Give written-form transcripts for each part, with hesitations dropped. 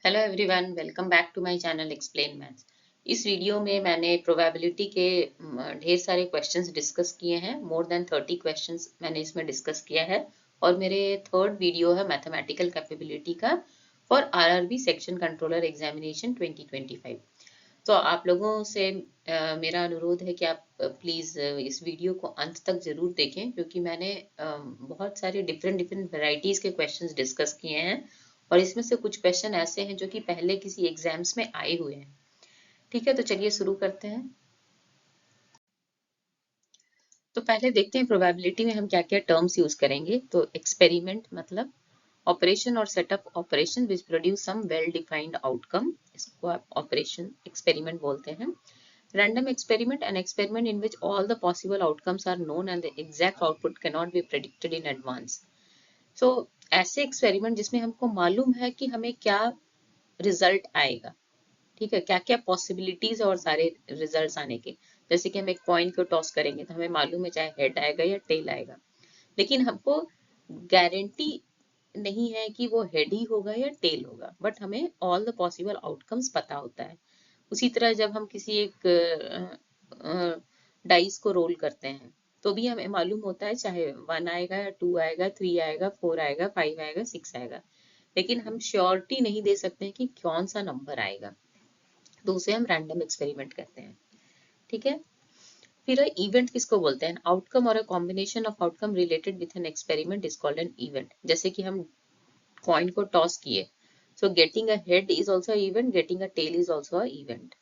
Hello everyone, welcome back to my channel explain maths. इस video में मैंने probability के ढेर सारे क्वेश्चंस डिस्कस किए हैं। मोर देन 30 क्वेश्चंस मैंने इसमें डिस्कस किया है और मेरे थर्ड वीडियो है मैथमेटिकल कैपेबिलिटी का for RRB section controller examination 2025। तो आप लोगों से मेरा अनुरोध है कि आप प्लीज़ इस वीडियो को अंत तक ज़रूर देखें, क्योंकि मैंने बहुत सारे डिफरेंट वेराइटीज़ के क्वेश्चंस डिस्कस किए हैं और इसमें से कुछ क्वेश्चन ऐसे हैं जो कि पहले किसी एग्जाम्स में आए हुए हैं। ठीक है, तो चलिए शुरू करते हैं। तो पहले देखते हैं प्रोबेबिलिटी में हम क्या क्या टर्म्स यूज करेंगे। तो एक्सपेरिमेंट मतलब ऑपरेशन और setup operation which produce some well defined outcome, इसको आप ऑपरेशन एक्सपेरिमेंट बोलते हैं। Random experiment, an experiment in which all the possible outcomes are known and the exact output can not be predicted in advance. So ऐसे experiment जिसमें हमको मालूम है कि हमें क्या रिजल्ट आएगा। ठीक है, क्या क्या पॉसिबिलिटीज और सारे रिजल्ट्स आने के। जैसे कि हम एक कॉइन को टॉस करेंगे तो हमें मालूम है चाहे हेड आएगा या टेल आएगा, लेकिन हमको गारंटी नहीं है कि वो हेड ही होगा या टेल होगा, बट हमें ऑल द पॉसिबल आउटकम्स पता होता है। उसी तरह जब हम किसी एक डाइस को रोल करते हैं तो भी हमें मालूम होता है चाहे 1 आएगा या 2 आएगा, 3 आएगा, 4 आएगा, 5 आएगा, 6 आएगा, लेकिन हम श्योरिटी नहीं दे सकते हैं कि कौन सा नंबर आएगा। तो उसे हम रैंडम एक्सपेरिमेंट कहते हैं। ठीक है, फिर इवेंट किसको बोलते हैं? आउटकम और combination of outcome related with an experiment is called an event. जैसे कि हम कॉइन को टॉस किए, so getting a head is also event, getting a tail is also a event.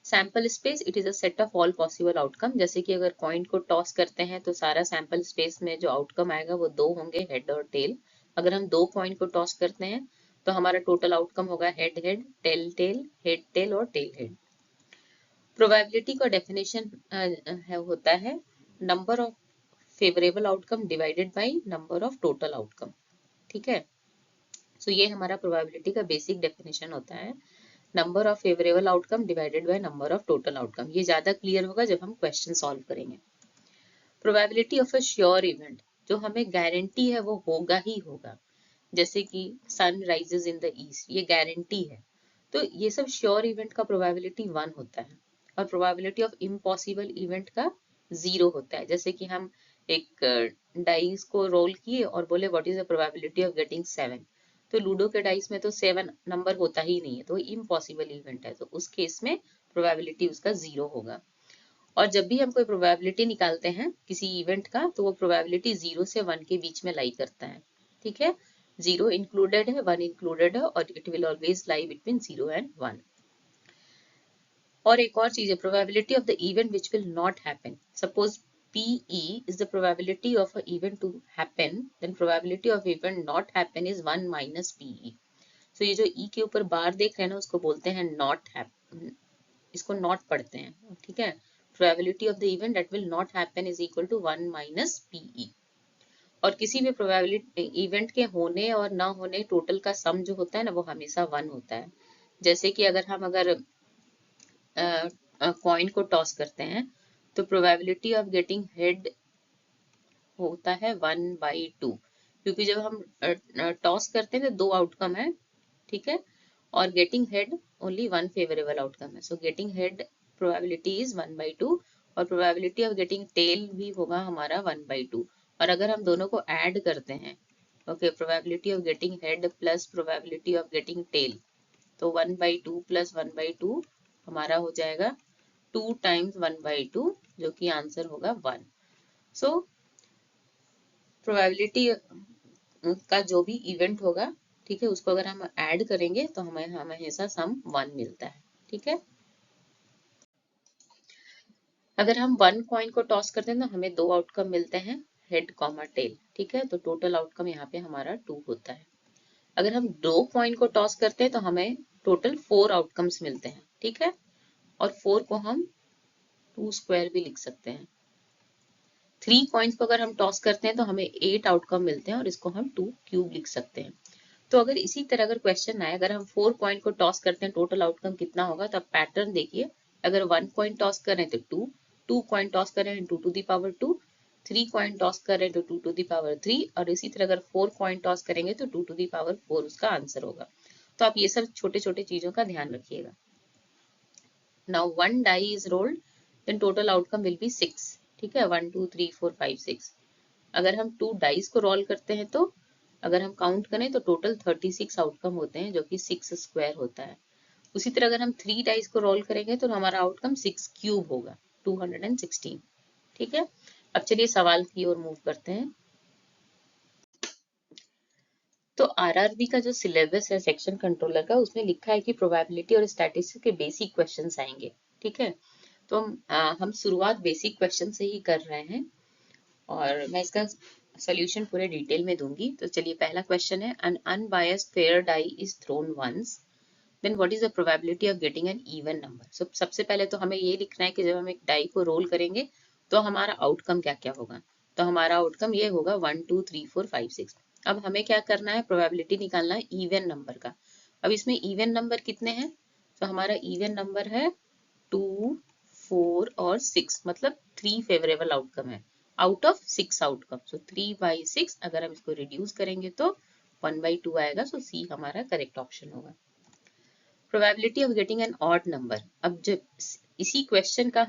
Sample space, it is a set of all possible outcome. जैसे कि अगर coin को toss करते हैं तो सारा सैंपल स्पेस में जो आउटकम आएगा वो दो होंगे, हेड और टेल। अगर हम दो कॉइन को टॉस करते हैं तो हमारा टोटल आउटकम होगा head head, tail tail, head tail और टेल हेड। प्रोबेबिलिटी का डेफिनेशन होता है number of favourable outcome divided by number of total outcome. ठीक है, सो ये हमारा प्रोबेबिलिटी का बेसिक डेफिनेशन होता है, number of favourable outcome divided by number of total outcome. ये ज्यादा क्लियर होगा जब हम क्वेश्चन सॉल्व करेंगे। Probability of a sure event, जो हमें गारंटी है वो होगा ही होगा, जैसे कि sun rises in the east, ये गारंटी है। तो ये सब श्योर इवेंट का प्रोबेबिलिटी 1 होता है और प्रोबेबिलिटी ऑफ इम्पॉसिबल इवेंट का 0 होता है। जैसे कि हम एक डाइस को रोल किए और बोले what is the probability of getting 7, तो लूडो के डाइस में तो 7 नंबर होता ही नहीं है, तो इम्पॉसिबल इवेंट है, तो उस केस में प्रोबेबिलिटी उसका 0 होगा। और जब भी हम कोई प्रोबेबिलिटी निकालते हैं किसी इवेंट का तो वो प्रोबेबिलिटी 0 से 1 के बीच में लाई करता है। ठीक है, 0 इंक्लूडेड है, 1 इंक्लूडेड है और it will always lie between 0 and 1। और एक और चीज है, probability of the event which will not happen. Suppose PE is the probability of an event to happen, then probability of event not happen is 1 minus PE. So ये जो E के ऊपर बार देख रहे हैं ना, उसको बोलते हैं not happen, इसको नॉट पढ़ते हैं। ठीक है, probability of the event that will not happen is equal to 1 minus PE। और किसी भी प्रोबेबिलिटी इवेंट के होने और ना होने टोटल का सम जो होता है ना वो हमेशा 1 होता है। जैसे कि अगर कॉइन को टॉस करते हैं तो प्रोबेबिलिटी ऑफ गेटिंग हेड होता है 1/2, क्योंकि जब हम टॉस करते हैं तो दो आउटकम है। ठीक है, और getting head only one favourable outcome है, so getting head probability is 1/2 और प्रोबेबिलिटी ऑफ गेटिंग टेल भी होगा हमारा 1/2। और अगर हम दोनों को ऐड करते हैं, okay, probability of getting head plus probability of getting tail, तो 1/2 प्लस 1/2 हमारा हो जाएगा 2 टाइम्स 1/2, जो कि आंसर होगा 1। सो प्रोबेबिलिटी का जो भी इवेंट होगा, ठीक है, उसको अगर हम ऐड करेंगे तो हमें हमेशा सम 1 मिलता है। ठीक है, अगर हम 1 कॉइन को टॉस करते हैं तो हमें दो आउटकम मिलते हैं, हेड कॉमा टेल। ठीक है, तो टोटल आउटकम यहाँ पे हमारा 2 होता है। अगर हम दो कॉइन को टॉस करते हैं तो हमें टोटल 4 आउटकम्स मिलते हैं। ठीक है, और 4 को हम 2 स्क्वायर भी लिख सकते हैं। 3 कॉइन्स को अगर हम टॉस करते हैं तो हमें 8 आउटकम मिलते हैं और इसको हम 2 क्यूब लिख सकते हैं। तो अगर इसी तरह अगर क्वेश्चन आए, अगर हम 4 कॉइन को टॉस करते हैं टोटल आउटकम कितना होगा, तो आप पैटर्न देखिए। अगर 1 कॉइन टॉस करें तो 2, 2 कॉइन टॉस करें 2 to the power 2, 3 coin toss करें तो 2 टू द पावर 3, और इसी तरह अगर 4 कॉइन टॉस करेंगे तो 2 टू द पावर 4 उसका आंसर होगा। तो आप ये सब छोटे छोटे चीजों का ध्यान रखिएगा। Now 1 die is rolled, then total outcome will be 6। ठीक है, 1 2 3 4 5 6। अगर हम 2 डाइस को रोल करते हैं तो अगर हम काउंट करें तो टोटल 36 आउटकम होते हैं, जो कि 6 स्क्वायर होता है। उसी तरह अगर हम 3 डाइस को रोल करेंगे तो हमारा आउटकम 6 क्यूब होगा, 216। ठीक है, अब चलिए सवाल की ओर मूव करते हैं। तो आरआरबी का जो सिलेबस है सेक्शन कंट्रोलर का, उसमें लिखा है कि प्रोबेबिलिटी और स्टैटिस्टिक्स के बेसिक क्वेश्चंस आएंगे। ठीक है, तो हम शुरुआत बेसिक क्वेश्चन से ही कर रहे हैं और मैं इसका सॉल्यूशन पूरे डिटेल में दूंगी। तो चलिए, पहला क्वेश्चन है, an unbiased fair die is thrown once, then what is the probability of getting an even number? सबसे पहले तो हमें ये लिखना है कि जब हम एक डाई को रोल करेंगे तो हमारा आउटकम क्या क्या होगा। तो हमारा आउटकम ये होगा 1 2 3 4 5 6। अब हमें क्या करना है, प्रोबेबिलिटी निकालना है इवन नंबर का। अब इसमें इवन नंबर कितने हैं, तो हमारा इवन नंबर है 2 4 और 6, मतलब 3 फेवरेबल आउटकम है आउट ऑफ 6 आउटकम। सो 3/6 अगर हम इसको रिड्यूस करेंगे तो 1/2 आएगा। सो सी हमारा करेक्ट ऑप्शन होगा। Probability of getting an odd number. अब जब इसी क्वेश्चन का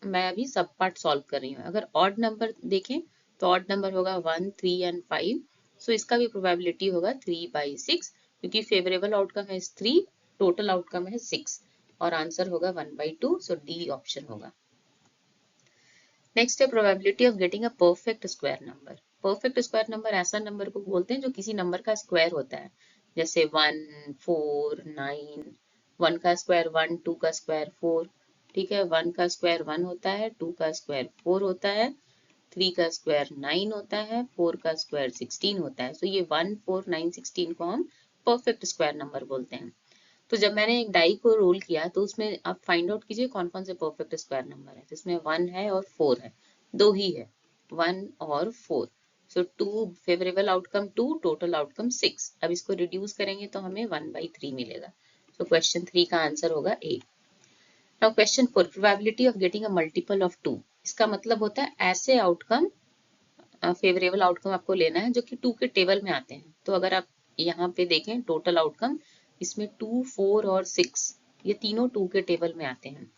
मैं अभी सब पार्ट सॉल्व कर रही हूँ। अगर ऑड नंबर देखें तो ऑड नंबर होगा 1 3 एंड 5। सो इसका भी प्रोबेबिलिटी होगा 3/6, क्योंकि फेवरेबल आउटकम है 3, टोटल आउटकम है 6 और आंसर होगा 1/2। सो डी ऑप्शन होगा। नेक्स्ट है probability of getting a perfect square number. Perfect square number ऐसा नंबर को बोलते हैं जो किसी नंबर का स्क्वायर होता है, जैसे 1 4 9। 1 का स्क्वायर 1, 2 का स्क्वायर 4। ठीक है, 1 का स्क्वायर 1 होता है, 2 का स्क्वायर 4 होता है, 3 का स्क्वायर 9 होता है, 4 का स्क्वायर 16 होता है। तो ये 1 4 9 16 को हम परफेक्ट स्क्वायर नंबर बोलते हैं। तो जब मैंने एक डाई को रोल किया तो उसमें आप फाइंड आउट कीजिए कौन कौन से परफेक्ट स्क्वायर नंबर है। जिसमें 1 है और 4 है, दो ही है, 1 और 4। सो 2 फेवरेबल आउटकम 2, टोटल आउटकम 6। अब इसको रिड्यूस करेंगे तो हमें 1/3 मिलेगा। सो क्वेश्चन 3 का आंसर होगा A. Now question 4, probability of getting a multiple of 2। इसका मतलब होता है ऐसे आउटकम, फेवरेबल आउटकम आपको लेना है जो कि 2 के टेबल में आते हैं। तो अगर आप यहाँ पे देखें टोटल आउटकम, इसमें 2 4 और 6 ये तीनों 2 के टेबल में आते हैं।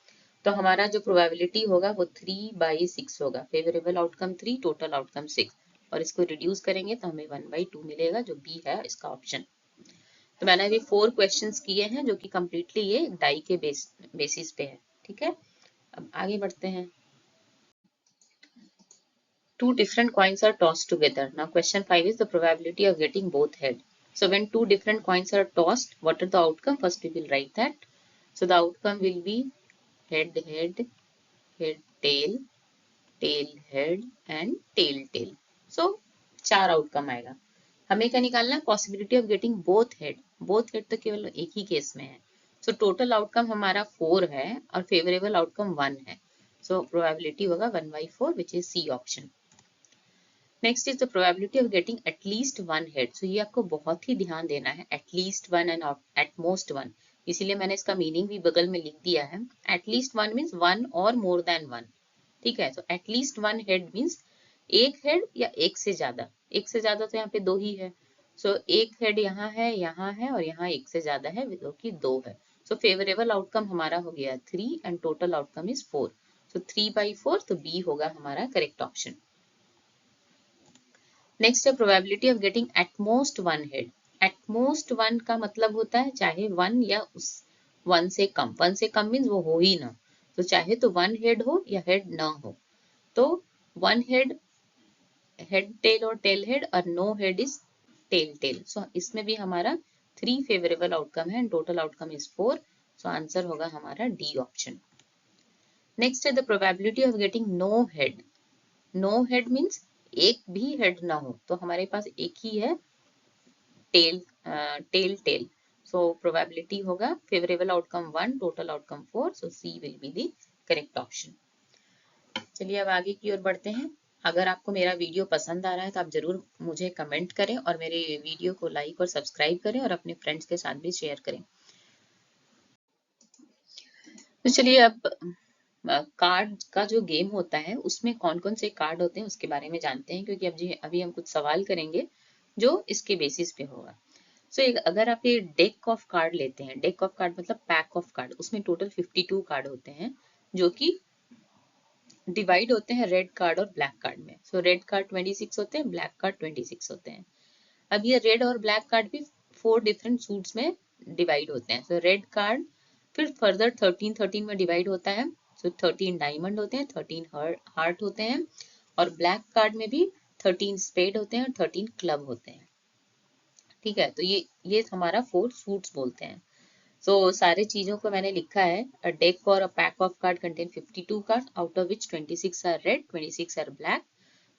तो हमारा जो प्रोबेबिलिटी होगा वो 3/6 होगा। फेवरेबल आउटकम 3, टोटल आउटकम 6 और इसको रिड्यूस करेंगे तो हमें 1/2 मिलेगा, जो बी है इसका ऑप्शन। तो मैंने अभी 4 क्वेश्चंस किए हैं जो कि कम्प्लीटली ये डाई के बेसिस पे है। ठीक है, अब आगे बढ़ते हैं। Two different coins are tossed together. Now question 5 is the probability of getting both head. So when two different coins are tossed, what are the outcome? First we will write that. So the outcome will be head head, head tail, tail head and tail tail. So 4 outcome आएगा। हमें क्या निकालना है, possibility of getting both head. Both head तो केवल एक ही case में है। सो टोटल आउटकम हमारा 4 है और फेवरेबल आउटकम 1 है। सो प्रोबेबिलिटी होगा 1/4, which is C option. Next is the probability of getting at least one head. So ये आपको बहुत ही ध्यान देना है, at least one and at most one. इसीलिए मैंने इसका मीनिंग भी बगल में लिख दिया है। एटलीस्ट वन मीन्स वन और मोर देन वन। ठीक है, तो एटलीस्ट वन हेड मीन्स एक हेड या एक से ज्यादा। एक से ज्यादा तो यहाँ पे दो ही है। सो एक हेड यहाँ है और यहाँ एक से ज्यादा है, जो कि 2 है। सो फेवरेबल आउटकम हमारा हो गया 3 and total outcome is 4। So 3/4, तो बी होगा हमारा करेक्ट ऑप्शन। नेक्स्ट है probability of getting at most one head. At most one का मतलब होता है चाहे वन या उस वन से कम। वन से कम मीन्स वो हो ही ना, तो चाहे तो वन हेड हो या हेड ना हो। तो वन हेड, हेड टेल और टेल हेड, और no head is tail tail. So इसमें भी हमारा 3 फेवरेबल आउटकम है and total outcome is 4। So answer होगा हमारा डी ऑप्शन। नेक्स्ट है the probability of getting no head. No head means एक भी हेड ना हो, तो हमारे पास एक ही है, tail tail tail. So probability होगा favourable outcome 1, total outcome 4। So C will be the correct option. चलिए अब आगे की ओर बढ़ते हैं। अगर आपको मेरा वीडियो पसंद आ रहा है तो आप जरूर मुझे कमेंट करें और मेरे वीडियो को लाइक और सब्सक्राइब करें और अपने फ्रेंड्स के साथ भी शेयर करें। तो चलिए अब कार्ड का जो गेम होता है उसमें कौन कौन से कार्ड होते हैं उसके बारे में जानते हैं, क्योंकि अभी हम कुछ सवाल करेंगे जो इसके बेसिस पे होगा। सो अगर आप ये डेक ऑफ कार्ड लेते हैं, डेक ऑफ कार्ड मतलब पैक ऑफ कार्ड, उसमें टोटल 52 कार्ड होते हैं जो कि डिवाइड होते हैं रेड कार्ड और ब्लैक कार्ड में। सो रेड कार्ड 26 होते हैं, ब्लैक कार्ड 26 होते हैं। अब ये रेड और ब्लैक कार्ड भी 4 डिफरेंट सूट्स में डिवाइड होते हैं। सो रेड कार्ड फिर फर्दर 13 में डिवाइड होता है। सो 13 डायमंड होते हैं, 13 हार्ट होते हैं, और ब्लैक कार्ड में भी 13 स्पेड होते हैं और 13 क्लब होते हैं। ठीक है, तो ये हमारा 4 सूट्स बोलते हैं। सो सारे चीजों को मैंने लिखा है। A deck or a pack of card contain 52 card, out of which 26 are red, 26 are black.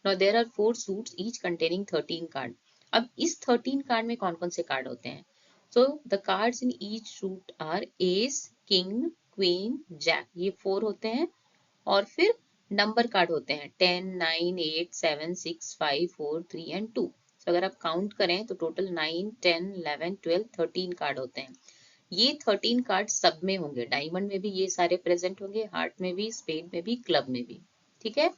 Now there are 4 suits each containing 13 card. अब इस 13 कार्ड में कौन कौन से कार्ड होते हैं? So the cards in each suit are ace, king, queen, jack. ये 4 होते हैं, और फिर नंबर कार्ड होते हैं 10, 9, 8, 7, 6, 5, 4, 3 एंड 2. So अगर आप काउंट करें तो टोटल 9, 10, 11, 12, 13 कार्ड होते हैं। ये 13 कार्ड सब में होंगे, डायमंड में भी ये सारे प्रेजेंट होंगे, हार्ट में भी, स्पेड में भी, क्लब में भी। ठीक है,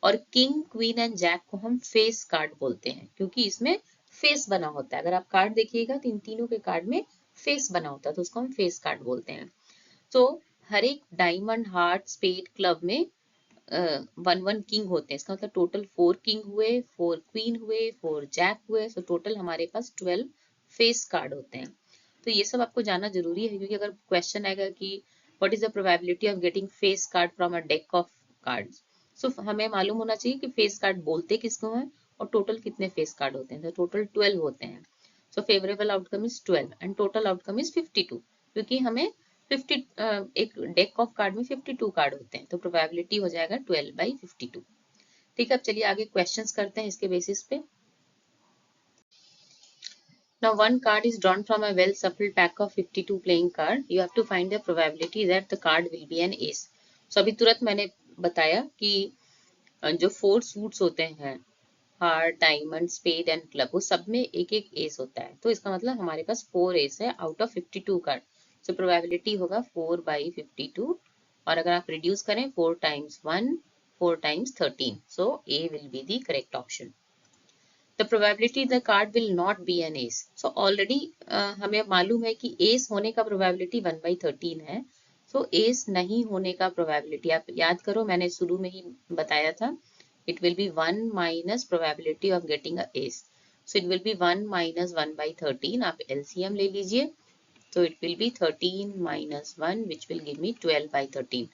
और किंग, क्वीन एंड जैक को हम फेस कार्ड बोलते हैं, क्योंकि इसमें फेस बना होता है। अगर आप कार्ड देखिएगा तो इन तीनों के कार्ड में फेस बना होता है, तो उसको हम फेस कार्ड बोलते हैं। तो हर एक डायमंड, हार्ट, स्पेड, क्लब में 1 किंग होते हैं। इसका मतलब टोटल 4 किंग हुए, 4 क्वीन हुए, 4 जैक हुए। सो टोटल हमारे पास 12 फेस कार्ड होते हैं। तो ये सब आपको जानना जरूरी है, क्योंकि अगर क्वेश्चन आएगा कि what is the probability of getting face card from a deck of cards, so हमें मालूम होना चाहिए कि फेस कार्ड बोलते किसको हैं और टोटल कितने फेस कार्ड होते हैं। तो टोटल 12 होते हैं। So favourable outcome is 12 and total outcome is 52, क्योंकि हमें 50 एक डेक ऑफ कार्ड में 52 कार्ड होते हैं, तो प्रोबेबिलिटी हो जाएगा 12/52। ठीक है, अब चलिए आगे क्वेश्चंस करते हैं इसके बेसिस पे। Now one card is drawn from a well shuffled pack of 52 playing card. You have to find the probability that the card will be an ace. So अभी तुरंत मैंने बताया कि जो 4 सूट्स होते हैं, heart, diamond, spade and club, वो सब में एक एक एस होता है। तो इसका मतलब हमारे पास 4 एस है out of 52 card. So probability होगा 4/52, और अगर आप रिड्यूस करें 4 times 1, 4 times 13, so A will be the correct option. The probability the card will not be an ace. So already हमें मालूम है कि ace होने का probability 1/13 है। So ace नहीं होने का probability आप याद करो, मैंने शुरू में ही बताया था, it will be 1 minus probability of getting a ace. So it will be 1 minus 1/13. आप LCM ले लीजिए, तो it will be 13 minus 1 which will give me 12/13.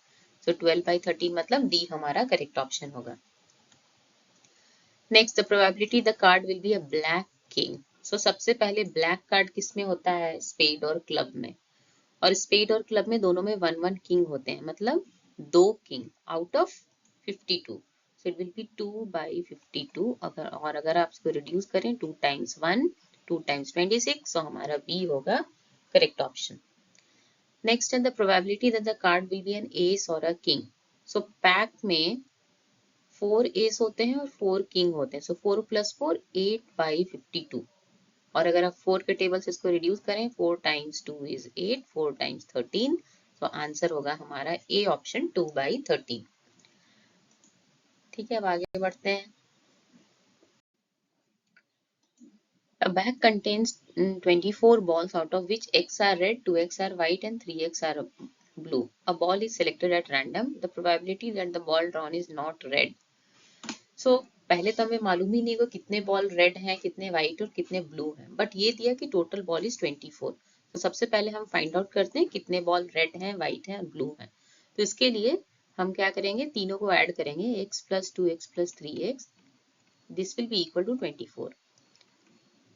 So 12/13 मतलब D हमारा correct option होगा। Next, the probability the card will be a black king. So सबसे पहले black card किस में होता है? स्पेड और क्लब में, और स्पेड और क्लब में दोनों में 1 किंग होते हैं, मतलब 2 king out of 52। So it will be 2/52। और अगर आप इसको रिड्यूस करें 2 टाइम्स 1, 2 टाइम्स 26, सो हमारा बी होगा करेक्ट ऑप्शन। नेक्स्ट है the probability that the card will be an ace or a king. So pack में 4 एस होते हैं और 4 किंग होते हैं। सो 4 + 4 8/52, और अगर आप 4 के टेबल से इसको रिड्यूस करें 4 टाइम्स 2 इज 8, 4 टाइम्स 13, तो आंसर होगा हमारा ए ऑप्शन 2/13। ठीक है, अब आगे बढ़ते हैं। A bag contains 24 balls, out of which X are red, 2X are white and 3X are blue. A ball is selected at random. The probability that the ball drawn is not red. सो पहले तो हमें मालूम ही नहीं होगा कितने ball red हैं, कितने white और कितने ब्लू हैं, बट ये दिया कि टोटल बॉल इज 24। तो सबसे पहले हम फाइंड आउट करते हैं कितने बॉल रेड हैं, व्हाइट हैं और ब्लू हैं। तो इसके लिए हम क्या करेंगे, तीनों को ऐड करेंगे, x + 2x + 3x, this will be equal to 24।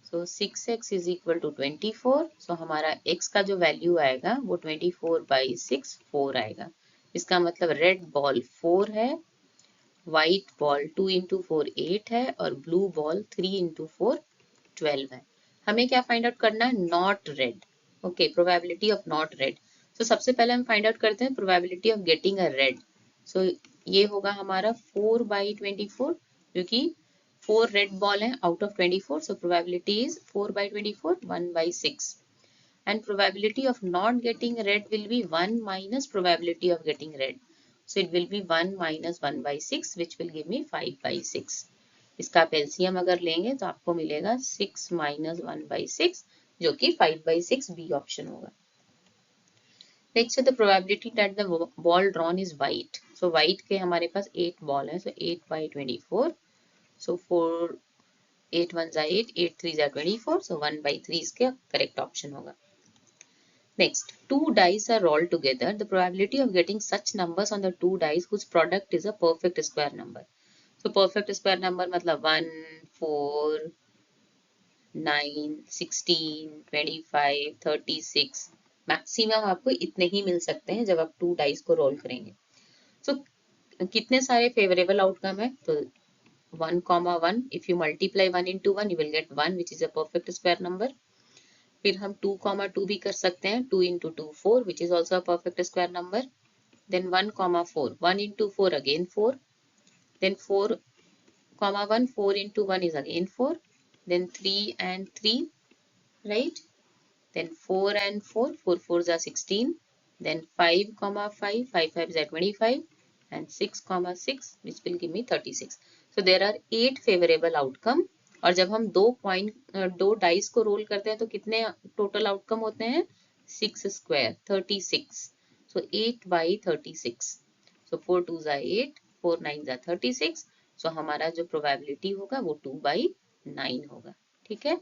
So 6x is equal to 24। So हमारा x का जो वैल्यू आएगा वो 24/6 4 आएगा। इसका मतलब रेड बॉल 4 है, व्हाइट बॉल 2 × 4 8 है, और ब्लू बॉल 3 × 4 12 है। हमें क्या फाइंड आउट करना है? Not red. Okay, probability of not red. तो सबसे पहले हम फाइंड आउट करते हैं probability of getting a red. So ये होगा हमारा 4/24, क्योंकि 4 रेड बॉल है out of 24। So probability is 4/24, 1/6, and probability of not getting red will be 1 minus probability of getting red. So it will be 1 minus 1/6 which will give me 5/6. इसका आप LCM अगर लेंगे तो आपको मिलेगा 6 minus 1/6, जो कि 5/6 बी ऑप्शन होगा। नेक्स्ट है the probability that the ball drawn is white. So white के हमारे पास 8 बॉल है, सो 8/24, सो 4 8 1 8, 8 3 24, so 1/3 इसका करेक्ट ऑप्शन होगा। Next, two dice are rolled together. The probability of getting such numbers on the two dice whose product is a perfect square number. So perfect square number मतलब 1, 4, 9, 16, 25, 36, maximum आपको इतने ही मिल सकते हैं जब आप to dice को role करेंगे। So कितने सारे फेवरेबल आउटकम है, तो 1, 1, if you multiply 1 into 1 you will get 1 which is a perfect square number। फिर हम 2, 2 भी कर सकते हैं, 2 into 2 4 which is also a perfect square number। Then 1, 4, 1 into 4 again 4, then 4, 1, 4 into 1 is again 4, then 3 and 3, right? Then 4 and 4, 4 4s are 16, then 5, 5, 5 5s are 25, and 6, 6 which will give me 36। So there are 8 favorable outcome। और जब हम दो dice को role करते हैं तो कितने total outcome होते हैं, 6 square 36, so 8/36, so 4 2s are 8, 4 9s are 36, so हमारा जो प्रोबेबिलिटी होगा वो 2/9 होगा। ठीक है,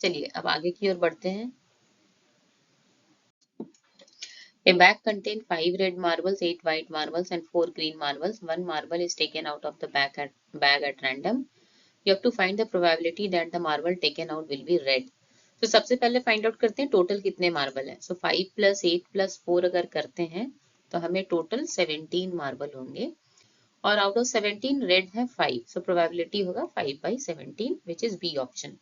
चलिए अब आगे की ओर बढ़ते हैं। A bag contains 5 red marbles, 8 white marbles, and 4 green marbles. One marble is taken out of the bag at random. You have to find the probability that the marble taken out will be red. तो सबसे पहले find out करते हैं total कितने marble है। सो 5 + 8 + 4 अगर करते हैं तो हमें टोटल 17 मार्बल होंगे, और आउट ऑफ 17 रेड है 5, सो प्रोबेबिलिटी होगा 5/17 which is B option.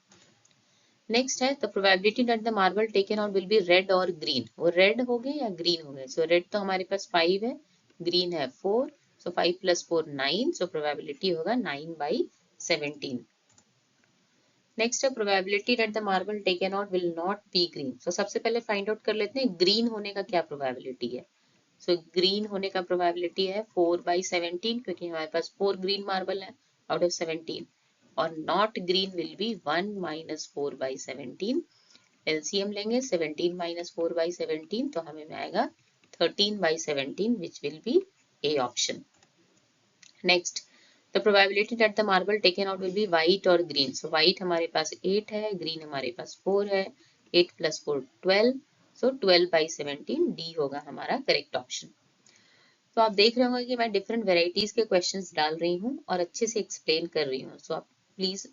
Next है the probability that the marble taken out will be red और ग्रीन। वो रेड हो गए या ग्रीन हो गए। सो रेड तो हमारे पास 5 है, ग्रीन है 4, सो 5 + 4 9, सो प्रोबेबिलिटी होगा 9/17। नेक्स्ट है probability that the marble taken out will not be green. So सबसे पहले फाइंड आउट कर लेते हैं ग्रीन होने का क्या प्रोबेबिलिटी है। सो ग्रीन होने का प्रोबेबिलिटी है 4/17, क्योंकि हमारे पास 4 ग्रीन मार्बल है आउट ऑफ 17, और not green will be 1 - 4/17। LCM लेंगे 17 - 4/17 तो हमें आएगा 13/17 which will be A option. Next the probability that the marble taken out will B white और ग्रीन। सो व्हाइट हमारे पास 8 है, ग्रीन हमारे पास 4 है, 8 + 4 12, सो 12/17 डी होगा हमारा करेक्ट ऑप्शन। तो आप देख रहे होंगे कि मैं डिफरेंट वेराइटीज के क्वेश्चंस डाल रही हूँ और अच्छे से एक्सप्लेन कर रही हूँ। सो आप प्लीज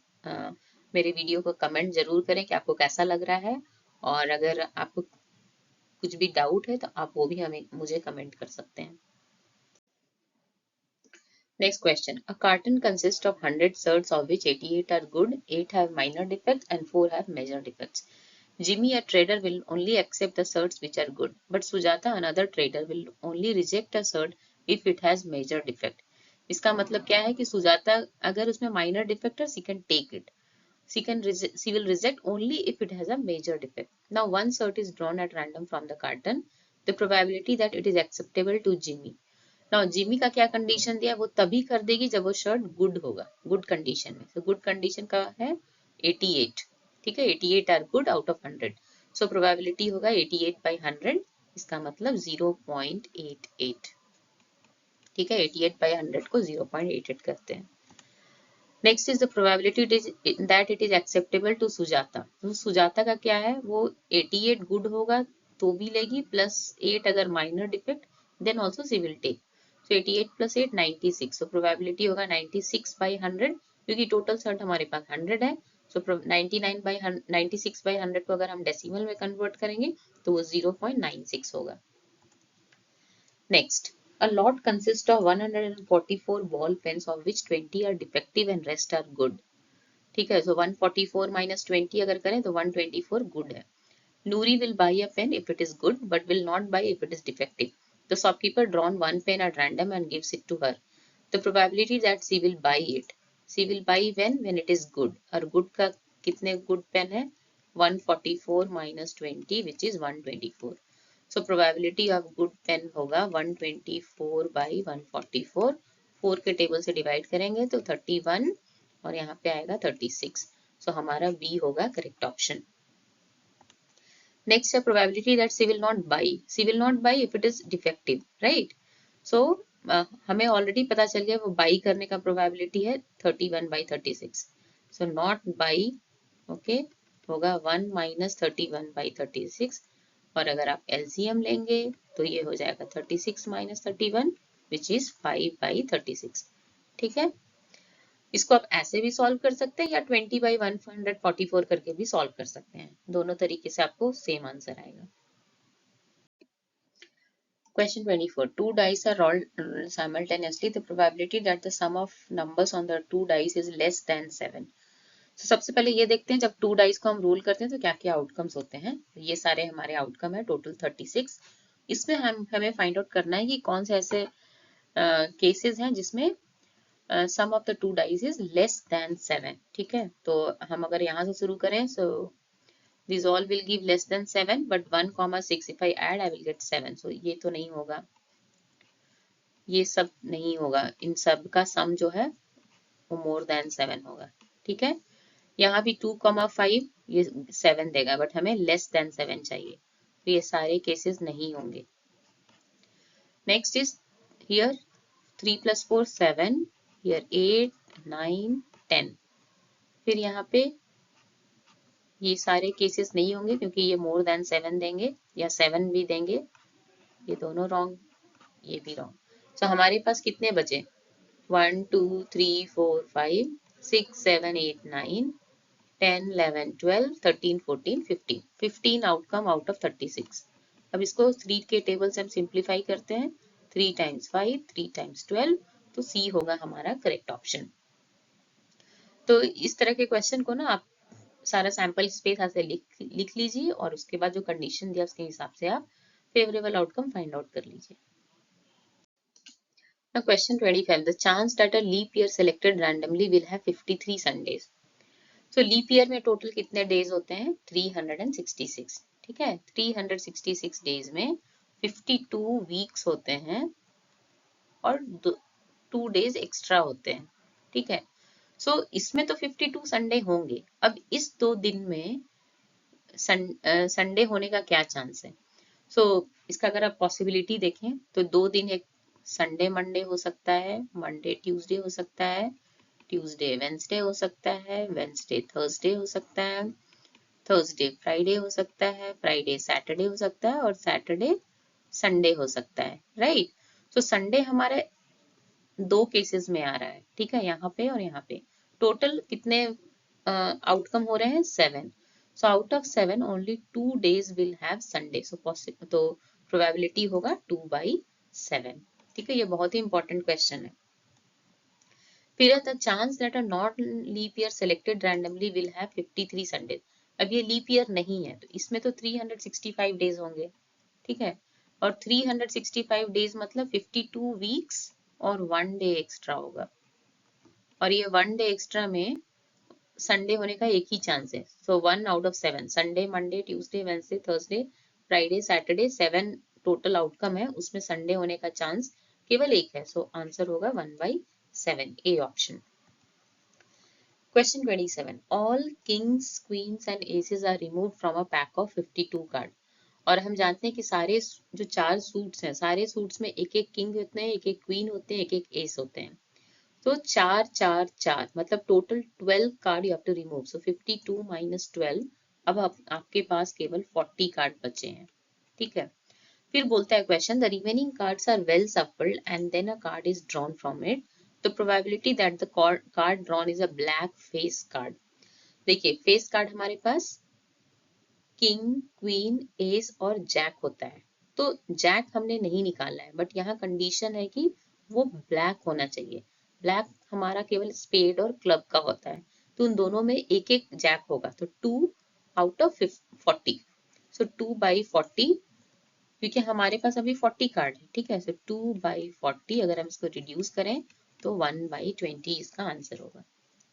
मेरे वीडियो को कमेंट जरूर करें कि आपको कैसा लग रहा है, और अगर आपको कुछ भी डाउट है तो आप वो भी हमें मुझे कमेंट कर सकते हैं। Next question, a carton consist of 100 shirts of which 88 are good, 8 have minor defects and 4 have major defects. Jimmy, a trader, will only accept the certs which are good, but Sujata, another trader, will only reject a cert if it has major defect। इसका मतलब क्या है कि सुजाता अगर उसमें minor defect है, she can take it, she will reject only if it has a major defect। Now one cert is drawn at random from the carton, the probability that it is acceptable to Jimmy। Now Jimmy का क्या condition दिया, वो तभी कर देगी जब वो shirt good होगा, गुड कंडीशन में। तो गुड कंडीशन का है 88, ठीक है, 88 are good out of 100, so probability होगा 88/100, इसका मतलब 0.88, ठीक है, 88/100 को 0.88 करते हैं। Next is the probability that it is acceptable to Sujata. तो सुजाता का क्या है, वो 88 गुड होगा तो भी लेगी, +8 अगर minor defect then also she will take. So 88 + 8 96, so probability होगा 96/100, क्योंकि टोटल सर्ट हमारे पास 100 है। सो 96/100 को अगर हम डेसिमल में कन्वर्ट करेंगे तो वो 0.96 होगा। Next, a lot consists of 144 ball pens of which 20 are defective and rest are good। ठीक है, so 144 - 20 अगर करें तो 124 good है। Nuri will buy a pen if it is good but will not buy if it is defective। The shopkeeper drawn one pen at random and gives it to her। The probability that she will buy it, she will buy when it is good, और good का कितने good pen है, 144 - 20 which is 124। So probability of good pen होगा 124/144, 4 के table से divide करेंगे तो 31, और यहाँ पे आएगा 36, सो हमारा बी होगा करेक्ट ऑप्शन। नेक्स्ट है probability that C will not buy. C will not buy if it is defective, right. So हमें ऑलरेडी पता चल गया वो बाई करने का प्रोबेबिलिटी है 31/36. सो नॉट बाई, ओके, होगा 1 - 31/36. और अगर आप एलसीएम लेंगे तो ये हो जाएगा 36 - 31 विच इज 5/36. ठीक है. इसको आप ऐसे भी सॉल्व कर सकते हैं या 20/144 करके भी सॉल्व कर सकते हैं. दोनों तरीके से आपको सेम आंसर आएगा. Question 24. Two dice are rolled simultaneously. The probability that the sum of numbers on the two dice is less than 7. तो सबसे पहले ये देखते हैं जब टू डाइस को हम रोल करते हैं तो क्या क्या आउटकम्स होते हैं. ये सारे हमारे आउटकम है, टोटल 36. इसमें हमें फाइंड आउट करना है कि कौन से ऐसे केसेस हैं जिसमें sum of the two dice is less than 7. ठीक है. तो हम अगर यहाँ से शुरू करें, सो these all will give less than 7, but 1, 6 if I add I will get 7. so ये तो नहीं होगा, ये सब नहीं होगा. इन सब का सम जो है वो मोर देन 7 होगा. ठीक है. यहाँ भी 2, 5 ये 7 देगा, बट हमें लेस देन 7 चाहिए, तो ये सारे केसेस नहीं होंगे. Next is here 3 + 4 7, here 8 9 10. फिर यहाँ पे ये सारे केसेस नहीं होंगे क्योंकि ये मोर देन 7 देंगे या 7 भी देंगे. ये दोनों रॉन्ग, ये भी रॉन्ग. सो हमारे पास कितने बचे? 1 2 3 4 5 6 7 8 9 10 11 12 13 14 15. 15 आउटकम आउट ऑफ 36. अब इसको 3 के टेबल से हम सिंप्लीफाई करते हैं. 3 × 5 3 × 12, तो सी होगा हमारा करेक्ट ऑप्शन. तो इस तरह के क्वेश्चन को ना आप सारा सैंपल स्पेस ऐसे लिख लीजिए और उसके बाद जो कंडीशन दिया उसके हिसाब से आप फेवरेबल आउटकम फाइंड आउट कर लीजिए. Now question 25. The chance that a leap year selected randomly will have 53 Sundays. So leap year में टोटल कितने डेज होते हैं? 366. ठीक है. 366 डेज में 52 वीक्स होते हैं और 2 डेज एक्स्ट्रा होते हैं. ठीक है. सो इसमें तो 52 संडे होंगे. अब इस 2 दिन में संडे होने का क्या चांस है? सो इसका अगर आप पॉसिबिलिटी देखें तो 2 दिन, एक संडे मंडे हो सकता है, मंडे ट्यूसडे हो सकता है, ट्यूसडे वेंसडे हो सकता है, वेंसडे थर्सडे हो सकता है, थर्सडे फ्राइडे हो सकता है, फ्राइडे सैटरडे हो सकता है और सैटरडे संडे हो सकता है. राइट. तो संडे हमारे 2 केसेस में आ रहा है. ठीक है. यहाँ पे और यहाँ पे टोटल कितने आउटकम हो रहे हैं? 7. So out of 7 only 2 days will have Sunday. So तो प्रोबेबिलिटी होगा 2/7. ठीक है. ये बहुत ही इंपॉर्टेंट क्वेश्चन है. फिर the chance that a not leap year selected randomly will have 53 Sunday. अब ये लीप ईयर नहीं है तो इसमें तो 365 डेज होंगे. ठीक है. और 365 डेज मतलब 52 वीक्स और 1 डे एक्स्ट्रा होगा. और ये 1 डे एक्स्ट्रा में संडे होने का एक ही चांस है. सो 1 out of 7. Sunday Monday Tuesday Wednesday Thursday Friday Saturday 7 total outcome है, उसमें संडे होने का चांस केवल एक है. सो आंसर होगा 1/7, A option. Question 27. All kings, queens and aces are removed from a pack of 52 card. और हम जानते हैं कि सारे जो 4 सूट्स हैं, सारे सूट्स में एक एक किंग होते हैं, एक एक क्वीन होते हैं, एक एक एस होते हैं. तो 4 4 4 मतलब total 12 card you have to remove. So 52 - 12. अब आपके पास केवल 40 कार्ड बचे हैं. ठीक है. फिर बोलता है question, the remaining cards are well shuffled and then a card is drawn from it. The probability that the card drawn is a black face card. देखिए फेस कार्ड हमारे पास किंग, क्वीन, एस और jack होता है. तो Jack हमने नहीं निकाला है, बट यहाँ कंडीशन है कि वो ब्लैक होना चाहिए. ब्लैक हमारा केवल स्पेड और क्लब का होता है, तो उन दोनों में एक एक जैक होगा. तो 2 आउट ऑफ 40. सो 2/40 क्योंकि हमारे पास अभी 40 कार्ड है. ठीक है. सो 2/40 अगर हम इसको रिड्यूस करें तो 1/20 इसका आंसर होगा.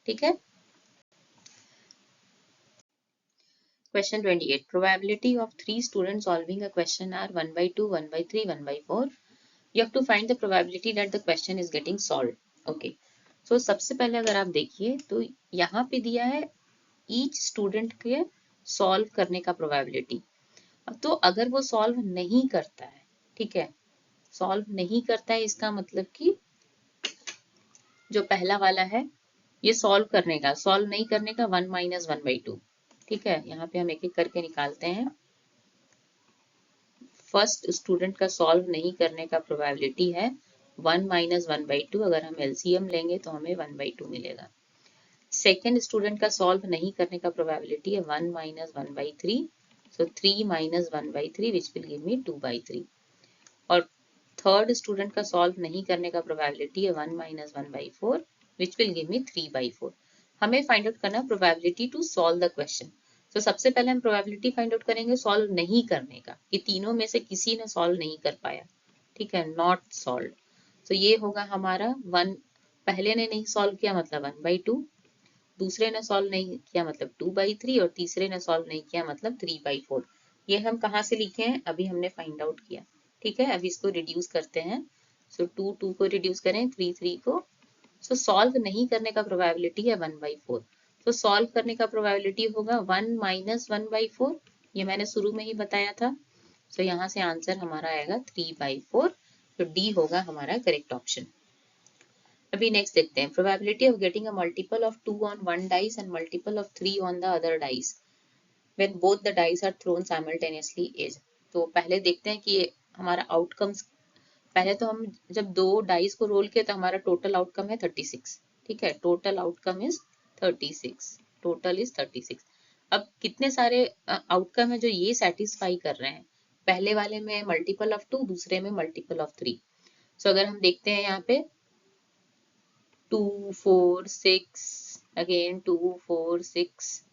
ठीक है. Question 28. Probability of 3 students solving a question are 1/2, 1/3, 1/4. You have to find the probability that the question is getting solved. Okay. So सबसे पहले अगर आप देखिए तो यहाँ पे दिया है each student के solve करने का probability. तो अगर वो सॉल्व नहीं करता है, ठीक है, सॉल्व नहीं करता है, इसका मतलब कि जो पहला वाला है ये सॉल्व करने का, सॉल्व नहीं करने का 1 माइनस 1/2, ठीक है। यहाँ पे हम एक एक करके निकालते हैं। फर्स्ट स्टूडेंट का सॉल्व नहीं करने का प्रोबेबिलिटी है 1 माइनस 1/2, अगर हम एलसीएम लेंगे तो हमें 1/2 मिलेगा। सेकेंड स्टूडेंट का सॉल्व नहीं करने का प्रोबेबिलिटी है 1 minus 1/3, so 3 minus 1/3 which will give मी 2/3। और थर्ड स्टूडेंट का सॉल्व नहीं करने का प्रोबेबिलिटी है 1 minus 1/4 which will give me 3/4। हमें फाइंड आउट करना probability to solve the question. तो सबसे पहले हम प्रोबेबिलिटी फाइंड आउट करेंगे सॉल्व नहीं करने का, कि तीनों में से किसी ने सॉल्व नहीं कर पाया, ठीक है, नॉट सॉल्व। तो ये होगा हमारा 1, पहले ने नहीं सॉल्व किया मतलब 1/2, दूसरे ने सॉल्व नहीं किया मतलब 2/3, और तीसरे ने सॉल्व नहीं किया मतलब 3/4। ये हम कहाँ से लिखे हैं, अभी हमने फाइंड आउट किया, ठीक है। अभी इसको रिड्यूस करते हैं। सो 2 को रिड्यूस करें, 3 को। सो सॉल्व नहीं करने का प्रोबेबिलिटी है 1/4, तो सॉल्व करने का प्रोबेबिलिटी होगा 1 माइनस 1/4, ये मैंने शुरू में ही बताया था। सो यहाँ से आंसर हमारा आएगा 3/4, तो डी होगा हमारा करेक्ट ऑप्शन। अभी नेक्स्ट देखते हैं, probability of getting a multiple of 2 on one dice and multiple of 3 on the other dice when both the dice are thrown simultaneously is. तो पहले देखते हैं कि हमारा आउटकम्स, पहले तो हम जब दो डाइस को रोल किया तो हमारा टोटल आउटकम है 36, ठीक है, total outcome is 36, total is 36। अब कितने सारे आउटकम है जो ये सेटिस्फाई कर रहे हैं, पहले वाले में मल्टीपल ऑफ 2, दूसरे में मल्टीपल ऑफ 3। सो अगर हम देखते हैं यहाँ पे 2 4 6 अगेन 2 4 6,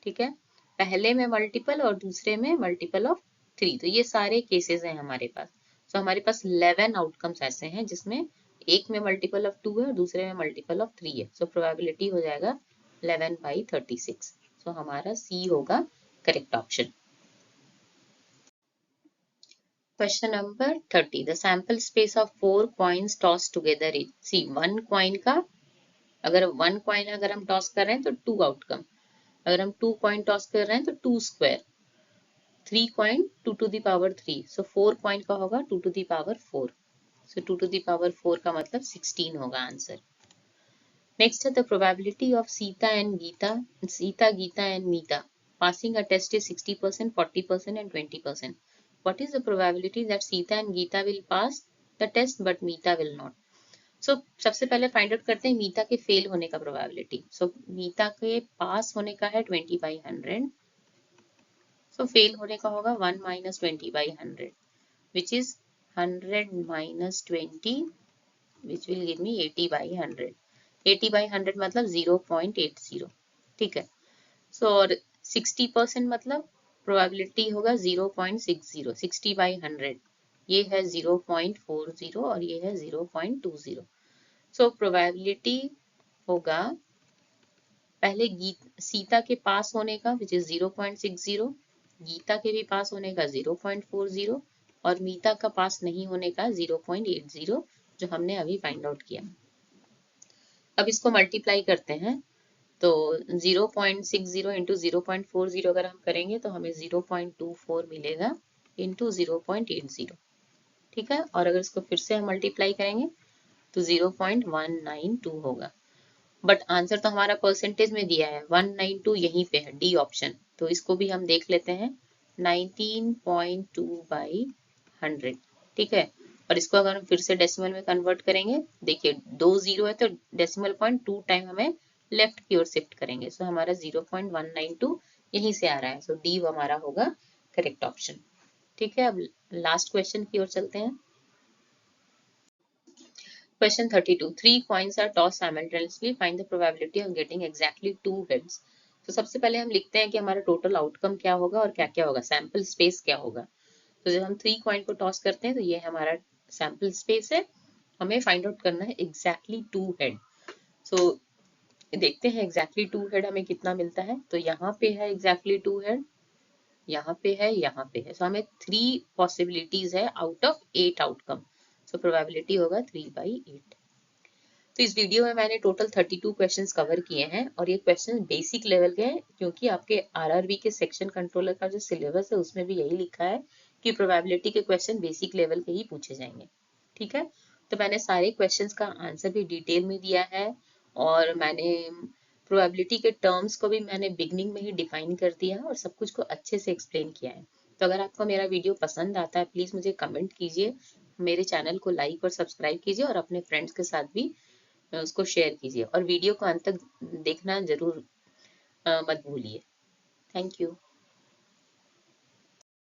ठीक है, पहले में मल्टीपल और दूसरे में मल्टीपल ऑफ 3, तो ये सारे केसेस हैं हमारे पास। तो हमारे पास 11 आउटकम्स ऐसे हैं जिसमें एक में मल्टीपल ऑफ 2 है और दूसरे में मल्टीपल ऑफ 3 है। सो प्रोबेबिलिटी हो जाएगा 11/36। सो हमारा सी होगा correct option. Question number 30. The sample space of 4 coins tossed together is, see, one coin का, अगर 1 coin अगर हम टॉस कर रहे हैं तो 2 आउटकम, अगर हम 2 कॉइन टॉस कर रहे हैं तो 2 square, 3 coin 2 to the power 3, so 4 coin का होगा 2 to the power 4, so 2 to the power 4 का मतलब 16 होगा आंसर। नेक्स्ट है the probability of Sita Gita and Mita passing a test is 60%, 40% and 20%. What is the probability that Sita and Geeta will pass the test but Meeta will not? So सबसे पहले find out करते हैं मीता के fail होने का probability. सो मीता के पास होने का है 20/100, सो फेल होने का होगा 1 minus 20/100 which is 100 minus 20 which will give मी 80/100। 80/100 मतलब 0.80, ठीक है। सो और 60% मतलब प्रोबेबिलिटी होगा 0.60, 60/100 ये है 0.40 और ये है 0.20। सो प्रोबेबिलिटी होगा पहले सीता के पास होने का विच इज 0.60, गीता के भी पास होने का 0.40 और मीता का पास नहीं होने का 0.80, जो हमने अभी फाइंड आउट किया। अब इसको मल्टीप्लाई करते हैं, तो 0.60 इंटू 0.40 अगर हम करेंगे तो हमें 0.24 मिलेगा इंटू 0.80, ठीक है। और अगर इसको फिर से हम मल्टीप्लाई करेंगे तो 0.192 होगा। बट आंसर तो हमारा परसेंटेज में दिया है, 192 यहीं पे है, डी ऑप्शन। तो इसको भी हम देख लेते हैं, 19.2/100, ठीक है। और इसको अगर हम फिर से डेसिमल में कन्वर्ट करेंगे, देखिए 2 0 है तो डेसिमल पॉइंट 2 टाइम हमें लेफ्ट की ओर शिफ्ट करेंगे, सो हमारा 0.192 यहीं से आ रहा है, सो डी हमारा होगा करेक्ट ऑप्शन, ठीक है। अब लास्ट क्वेश्चन की ओर चलते हैं। Question 32. 3 coins are tossed simultaneously. Find the probability of getting exactly 2 heads. तो सबसे पहले हम लिखते हैं कि हमारा टोटल आउटकम क्या होगा और क्या क्या होगा, सैंपल स्पेस क्या होगा। तो जब हम 3 कॉइन को टॉस करते हैं तो ये हमारा सैंपल स्पेस है, हमें फाइंड आउट करना है एग्जैक्टली 2 हेड। सो देखते हैं एग्जैक्टली 2 हेड हमें कितना मिलता है। तो यहाँ पे है एग्जैक्टली 2 हेड, यहाँ पे है, यहाँ पे है, सो हमें 3 पॉसिबिलिटीज है out of 8 outcome, so probability होगा 3/8। तो इस वीडियो में मैंने टोटल 32 क्वेश्चंस कवर किए हैं और ये क्वेश्चन बेसिक लेवल के हैं, क्योंकि आपके आरआरबी के सेक्शन कंट्रोलर का जो सिलेबस है उसमें भी यही लिखा है कि प्रोबेबिलिटी के क्वेश्चन बेसिक लेवल के ही पूछे जाएंगे। ठीक है, तो मैंने सारे क्वेश्चंस का आंसर भी डिटेल में दिया है और मैंने प्रोबेबिलिटी के टर्म्स को भी मैंने बिगनिंग में ही डिफाइन कर दिया है और सब कुछ को अच्छे से एक्सप्लेन किया है। तो अगर आपको मेरा वीडियो पसंद आता है प्लीज़ मुझे कमेंट कीजिए, मेरे चैनल को लाइक और सब्सक्राइब कीजिए और अपने फ्रेंड्स के साथ भी उसको शेयर कीजिए और वीडियो को अंत तक देखना जरूर मत भूलिए। Thank you.